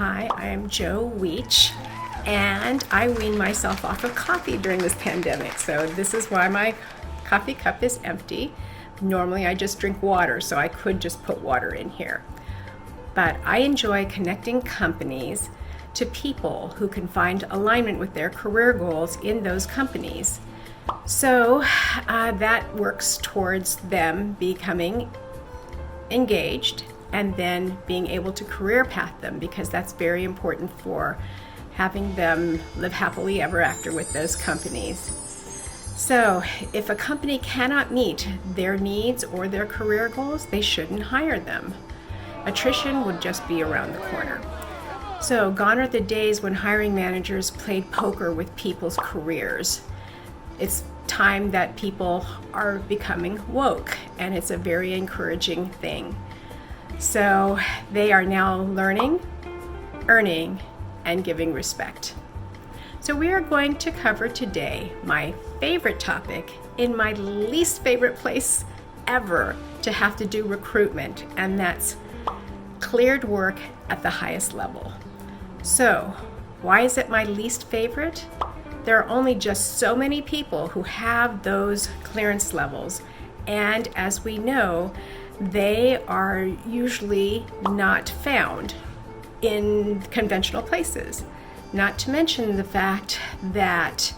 Hi, I am Jo Weech, and I weaned myself off of coffee during this pandemic, so this is why my coffee cup is empty. Normally I just drink water, so I could just put water in here. But I enjoy connecting companies to people who can find alignment with their career goals in those companies. So that works towards them becoming engaged and then being able to career path them, because that's very important for having them live happily ever after with those companies. So if a company cannot meet their needs or their career goals, they shouldn't hire them. Attrition would just be around the corner. So gone are the days when hiring managers played poker with people's careers. It's time that people are becoming woke, and it's a very encouraging thing. So they are now learning, earning, and giving respect. So we are going to cover today my favorite topic in my least favorite place ever to have to do recruitment, and that's cleared work at the highest level. So why is it my least favorite? There are only just so many people who have those clearance levels, and as we know, they are usually not found in conventional places. Not to mention the fact that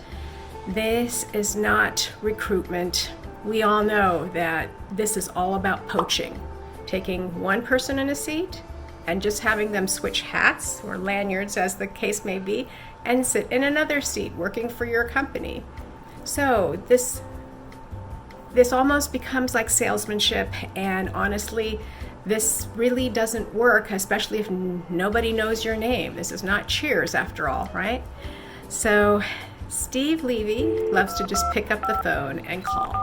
this is not recruitment. We all know that this is all about poaching, taking one person in a seat and just having them switch hats or lanyards, as the case may be, and sit in another seat working for your company. So this almost becomes like salesmanship, and honestly, this really doesn't work, especially if nobody knows your name. This is not Cheers after all, right? So Steve Levy loves to just pick up the phone and call,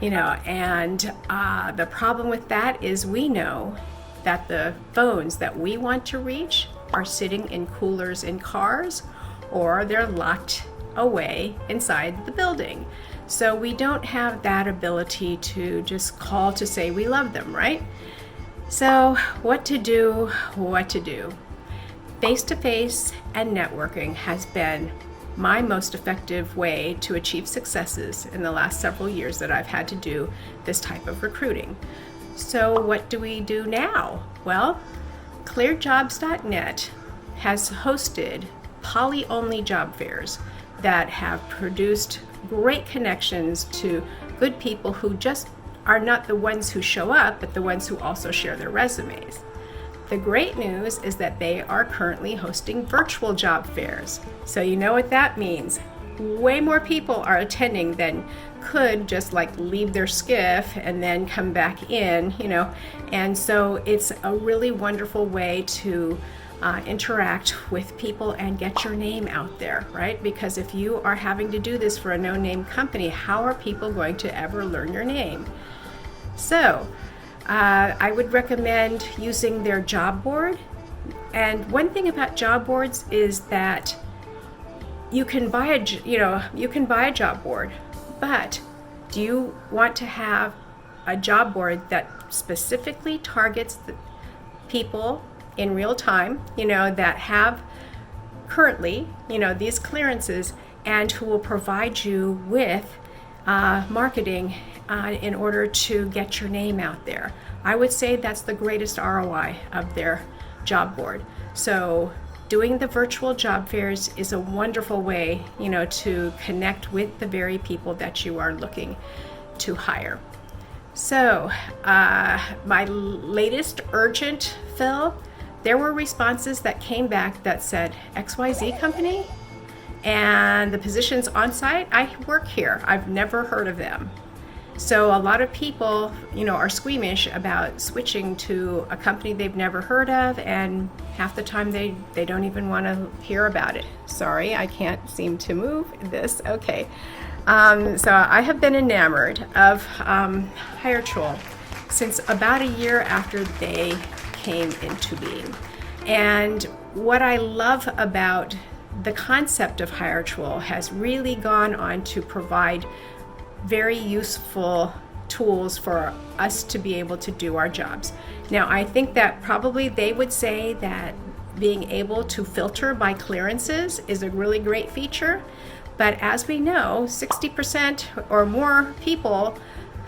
and the problem with that is we know that the phones that we want to reach are sitting in coolers in cars, or they're locked away inside the building. So we don't have that ability to just call to say we love them, right? So what to do? Face-to-face and networking has been my most effective way to achieve successes in the last several years that I've had to do this type of recruiting. So what do we do now? Well, clearjobs.net has hosted poly-only job fairs that have produced great connections to good people who just are not the ones who show up, but the ones who also share their resumes. The great news is that they are currently hosting virtual job fairs. So you know what that means. Way more people are attending than could just leave their skiff and then come back in, and so it's a really wonderful way to interact with people and get your name out there, right? Because if you are having to do this for a no-name company, how are people going to ever learn your name? So I would recommend using their job board. And one thing about job boards is that you can buy a job board, but do you want to have a job board that specifically targets the people in real time, that have currently, these clearances, and who will provide you with marketing in order to get your name out there? I would say that's the greatest ROI of their job board. So doing the virtual job fairs is a wonderful way, to connect with the very people that you are looking to hire. So my latest urgent fill, there were responses that came back that said XYZ company and the position's on site. I work here. I've never heard of them. So a lot of people, are squeamish about switching to a company they've never heard of, and half the time they don't even want to hear about it. Sorry, I can't seem to move this. Okay. So I have been enamored of Hiretual since about a year after they came into being. And what I love about the concept of Hiretual has really gone on to provide very useful tools for us to be able to do our jobs. Now, I think that probably they would say that being able to filter by clearances is a really great feature. But as we know, 60% or more people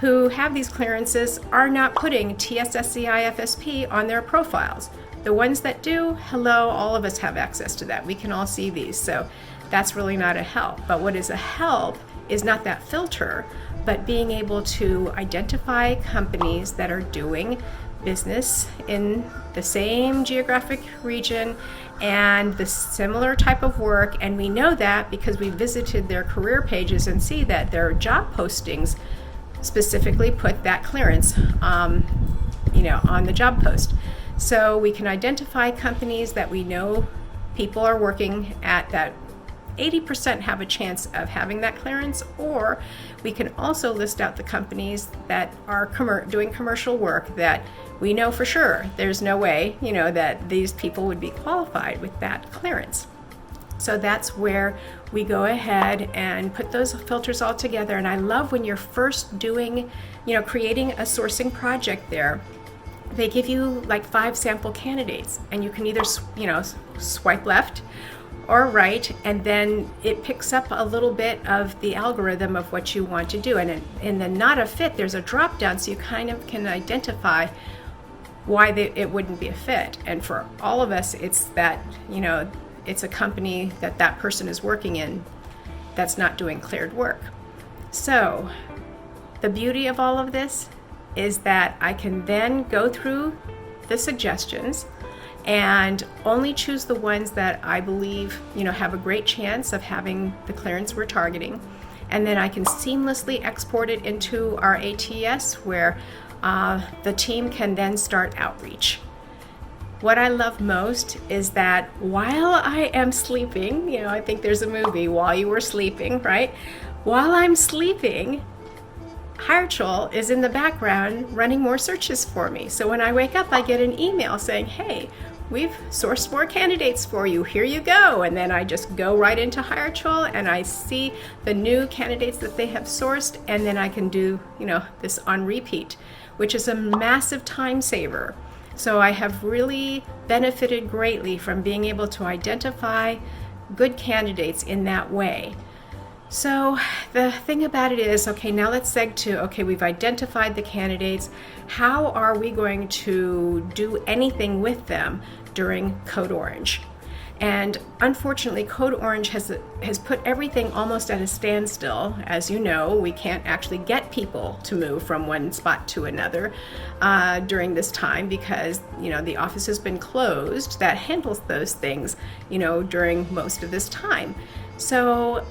who have these clearances are not putting TSSCI FSP on their profiles. The ones that do, hello, all of us have access to that. We can all see these, so that's really not a help. But what is a help is not that filter, but being able to identify companies that are doing business in the same geographic region and the similar type of work. And we know that because we visited their career pages and see that their job postings specifically put that clearance on the job post. So we can identify companies that we know people are working at that 80% have a chance of having that clearance, or we can also list out the companies that are doing commercial work that we know for sure there's no way, that these people would be qualified with that clearance. So that's where we go ahead and put those filters all together. And I love when you're first doing, creating a sourcing project there, they give you like 5 sample candidates, and you can either, swipe left or right, and then it picks up a little bit of the algorithm of what you want to do. And in the not a fit, there's a drop down, so you kind of can identify why it wouldn't be a fit. And for all of us, it's that, it's a company that person is working in that's not doing cleared work. So the beauty of all of this is that I can then go through the suggestions and only choose the ones that I believe, have a great chance of having the clearance we're targeting. And then I can seamlessly export it into our ATS where the team can then start outreach. What I love most is that while I am sleeping, I think there's a movie, While You Were Sleeping, right? While I'm sleeping, Hiretual is in the background running more searches for me. So when I wake up, I get an email saying, hey, we've sourced more candidates for you, here you go. And then I just go right into Hiretual and I see the new candidates that they have sourced, and then I can do, this on repeat, which is a massive time saver. So I have really benefited greatly from being able to identify good candidates in that way. So the thing about it is, okay, now let's seg to, okay, we've identified the candidates. How are we going to do anything with them during Code Orange? And unfortunately, Code Orange has put everything almost at a standstill. As you know, we can't actually get people to move from one spot to another during this time because, the office has been closed that handles those things, during most of this time. So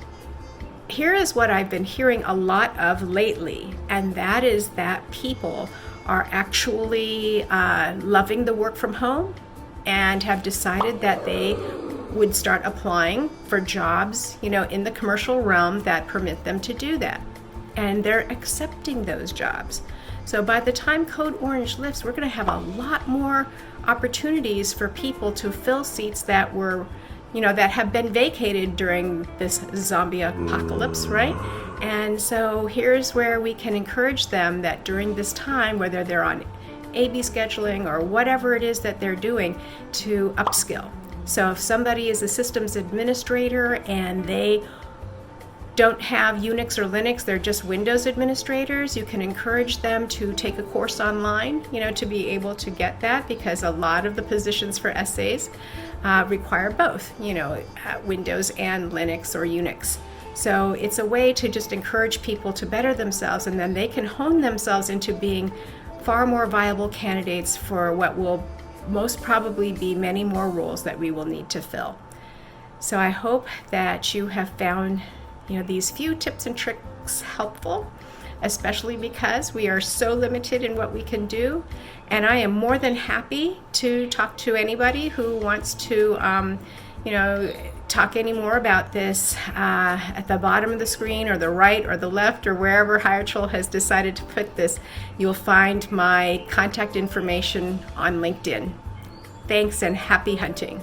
here is what I've been hearing a lot of lately, and that is that people are actually loving the work from home and have decided that they would start applying for jobs, in the commercial realm that permit them to do that. And they're accepting those jobs. So by the time Code Orange lifts, we're going to have a lot more opportunities for people to fill seats that were, that have been vacated during this zombie apocalypse, right? And so here's where we can encourage them that during this time, whether they're on AB scheduling or whatever it is that they're doing, to upskill. So if somebody is a systems administrator and they don't have Unix or Linux, they're just Windows administrators, you can encourage them to take a course online, to be able to get that, because a lot of the positions for SAs require both, Windows and Linux or Unix. So it's a way to just encourage people to better themselves, and then they can hone themselves into being far more viable candidates for what will most probably be many more roles that we will need to fill. So I hope that you have found these few tips and tricks helpful, especially because we are so limited in what we can do. And I am more than happy to talk to anybody who wants to talk any more about this. At the bottom of the screen or the right or the left or wherever Hiretual has decided to put this, you'll find my contact information on LinkedIn. Thanks and happy hunting.